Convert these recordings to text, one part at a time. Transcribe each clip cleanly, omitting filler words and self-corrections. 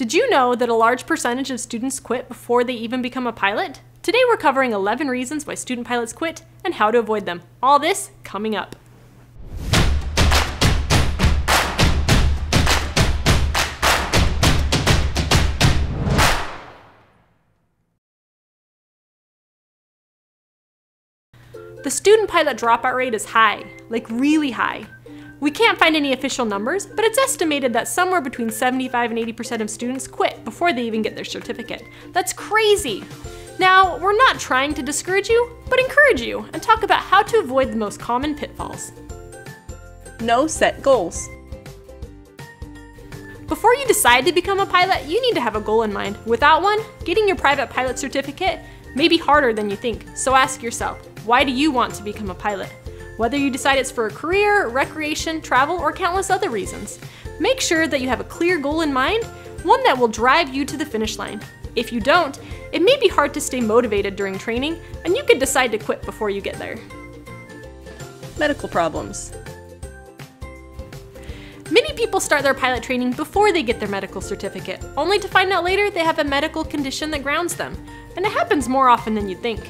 Did you know that a large percentage of students quit before they even become a pilot? Today we're covering 11 reasons why student pilots quit and how to avoid them. All this coming up. The student pilot dropout rate is high, like really high. We can't find any official numbers, but it's estimated that somewhere between 75 and 80% of students quit before they even get their certificate. That's crazy! Now, we're not trying to discourage you, but encourage you, and talk about how to avoid the most common pitfalls. No set goals. Before you decide to become a pilot, you need to have a goal in mind. Without one, getting your private pilot certificate may be harder than you think, so ask yourself, why do you want to become a pilot? Whether you decide it's for a career, recreation, travel, or countless other reasons, make sure that you have a clear goal in mind, one that will drive you to the finish line. If you don't, it may be hard to stay motivated during training, and you could decide to quit before you get there. Medical problems. Many people start their pilot training before they get their medical certificate, only to find out later they have a medical condition that grounds them. And it happens more often than you'd think.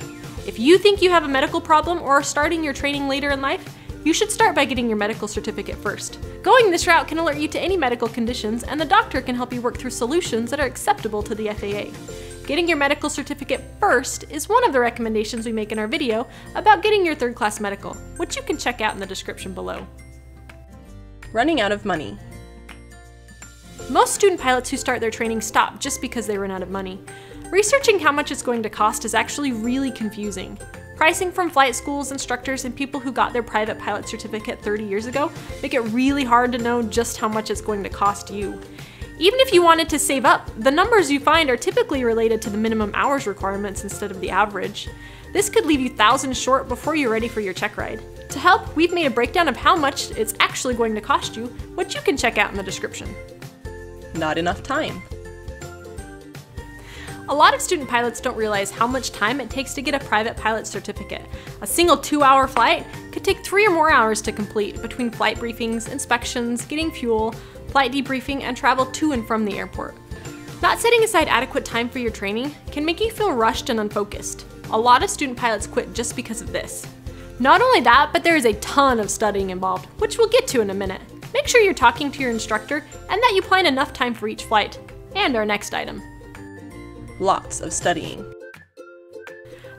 If you think you have a medical problem or are starting your training later in life, you should start by getting your medical certificate first. Going this route can alert you to any medical conditions, and the doctor can help you work through solutions that are acceptable to the FAA. Getting your medical certificate first is one of the recommendations we make in our video about getting your third-class medical, which you can check out in the description below. Running out of money. Most student pilots who start their training stop just because they run out of money. Researching how much it's going to cost is actually really confusing. Pricing from flight schools, instructors, and people who got their private pilot certificate 30 years ago make it really hard to know just how much it's going to cost you. Even if you wanted to save up, the numbers you find are typically related to the minimum hours requirements instead of the average. This could leave you thousands short before you're ready for your check ride. To help, we've made a breakdown of how much it's actually going to cost you, which you can check out in the description. Not enough time. A lot of student pilots don't realize how much time it takes to get a private pilot certificate. A single 2-hour flight could take 3 or more hours to complete between flight briefings, inspections, getting fuel, flight debriefing, and travel to and from the airport. Not setting aside adequate time for your training can make you feel rushed and unfocused. A lot of student pilots quit just because of this. Not only that, but there is a ton of studying involved, which we'll get to in a minute. Make sure you're talking to your instructor and that you plan enough time for each flight. And our next item. Lots of studying.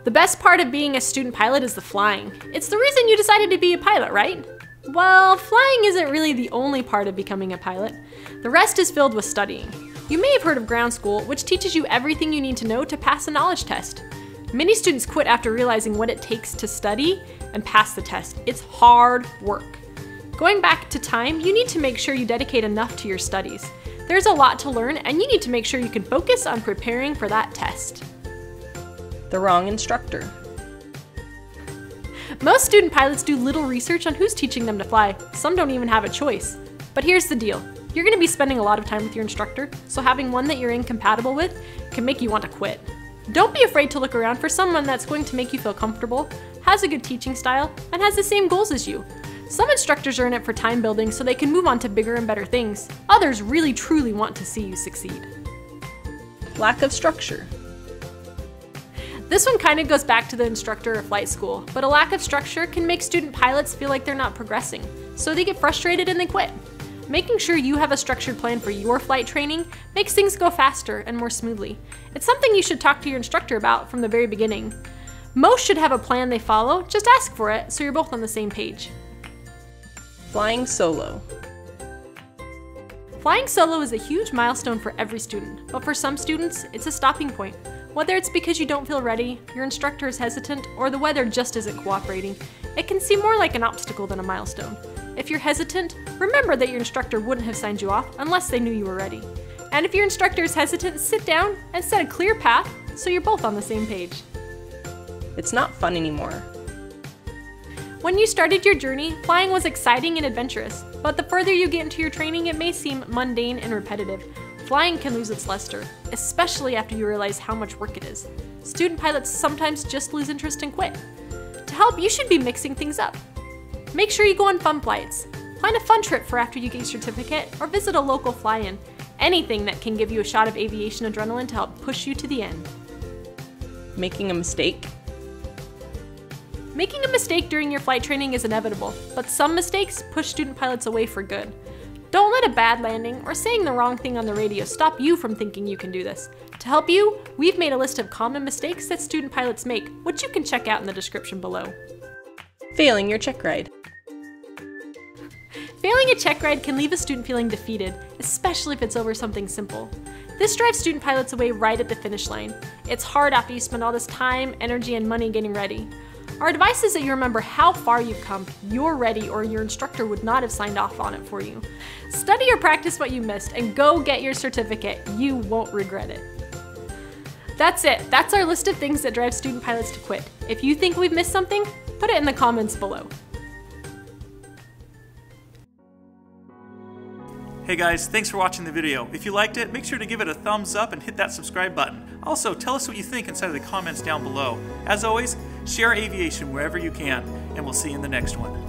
The best part of being a student pilot is the flying. It's the reason you decided to be a pilot, right? Well, flying isn't really the only part of becoming a pilot. The rest is filled with studying. You may have heard of ground school, which teaches you everything you need to know to pass a knowledge test. Many students quit after realizing what it takes to study and pass the test. It's hard work. Going back to time, you need to make sure you dedicate enough to your studies. There's a lot to learn, and you need to make sure you can focus on preparing for that test. The wrong instructor. Most student pilots do little research on who's teaching them to fly. Some don't even have a choice. But here's the deal. You're going to be spending a lot of time with your instructor, so having one that you're incompatible with can make you want to quit. Don't be afraid to look around for someone that's going to make you feel comfortable, has a good teaching style, and has the same goals as you. Some instructors are in it for time building so they can move on to bigger and better things. Others really truly want to see you succeed. Lack of structure. This one kind of goes back to the instructor or flight school, but a lack of structure can make student pilots feel like they're not progressing, so they get frustrated and they quit. Making sure you have a structured plan for your flight training makes things go faster and more smoothly. It's something you should talk to your instructor about from the very beginning. Most should have a plan they follow, just ask for it so you're both on the same page. Flying solo. Flying solo is a huge milestone for every student, but for some students, it's a stopping point. Whether it's because you don't feel ready, your instructor is hesitant, or the weather just isn't cooperating, it can seem more like an obstacle than a milestone. If you're hesitant, remember that your instructor wouldn't have signed you off unless they knew you were ready. And if your instructor is hesitant, sit down and set a clear path so you're both on the same page. It's not fun anymore. When you started your journey, flying was exciting and adventurous, but the further you get into your training, it may seem mundane and repetitive. Flying can lose its luster, especially after you realize how much work it is. Student pilots sometimes just lose interest and quit. To help, you should be mixing things up. Make sure you go on fun flights. Plan a fun trip for after you get your certificate, or visit a local fly-in. Anything that can give you a shot of aviation adrenaline to help push you to the end. Making a mistake. Making a mistake during your flight training is inevitable, but some mistakes push student pilots away for good. Don't let a bad landing or saying the wrong thing on the radio stop you from thinking you can do this. To help you, we've made a list of common mistakes that student pilots make, which you can check out in the description below. Failing your check ride. Failing a check ride can leave a student feeling defeated, especially if it's over something simple. This drives student pilots away right at the finish line. It's hard after you spend all this time, energy, and money getting ready. Our advice is that you remember how far you've come, you're ready, or your instructor would not have signed off on it for you. Study or practice what you missed and go get your certificate. You won't regret it. That's it. That's our list of things that drive student pilots to quit. If you think we've missed something, put it in the comments below. Hey guys, thanks for watching the video. If you liked it, make sure to give it a thumbs up and hit that subscribe button. Also, tell us what you think inside of the comments down below. As always, share aviation wherever you can, and we'll see you in the next one.